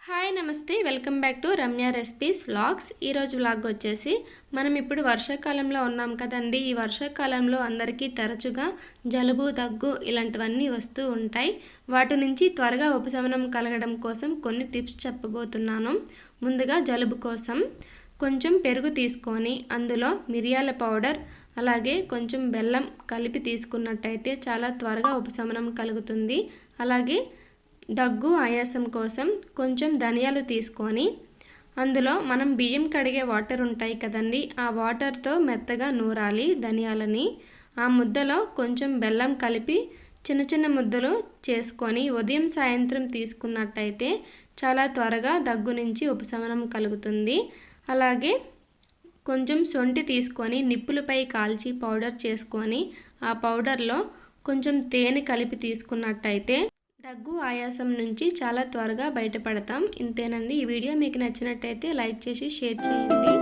Hi నమస్తే welcome back to Ramya recipes vlogs. ఈరోజు vlog వచ్చేసి మనం ఇప్పుడు వర్షాకాలంలో ఉన్నాం కదండి. ఈ వర్షాకాలంలో అందరికీ తరచుగా జలుబు దగ్గు ఇలాంటివన్నీ వస్తూ ఉంటాయి. వాటి నుంచి త్వరగా ఉపశమనం కలగడం కోసం కొన్ని టిప్స్ చెప్పబోతున్నాను. ముందుగా జలుబు కోసం కొంచెం పెరుగు తీసుకొని అందులో మిరియాల పౌడర్ అలాగే కొంచెం బెల్లం కలిపి తీసుకున్నట్టయితే చాలా త్వరగా ఉపశమనం కలుగుతుంది. అలాగే దగ్గు ఆయాసం కోసం కొంచెం ధనియాలు తీసుకొని అందులో మనం బియ్యం కడిగే వాటర్ ఉంటాయి కదండి, ఆ వాటర్తో మెత్తగా నూరాలి ధనియాలని. ఆ ముద్దలో కొంచెం బెల్లం కలిపి చిన్న చిన్న ముద్దలు చేసుకొని ఉదయం సాయంత్రం తీసుకున్నట్టయితే చాలా త్వరగా దగ్గు నుంచి ఉపశమనం కలుగుతుంది. అలాగే కొంచెం శొంఠి తీసుకొని నిప్పులపై కాల్చి పౌడర్ చేసుకొని ఆ పౌడర్లో కొంచెం తేనె కలిపి తీసుకున్నట్టయితే దగ్గు ఆయాసం నుంచి చాలా త్వరగా బయటపడతాం. ఇంతేనండి. ఈ వీడియో మీకు నచ్చినట్టయితే లైక్ చేసి షేర్ చేయండి.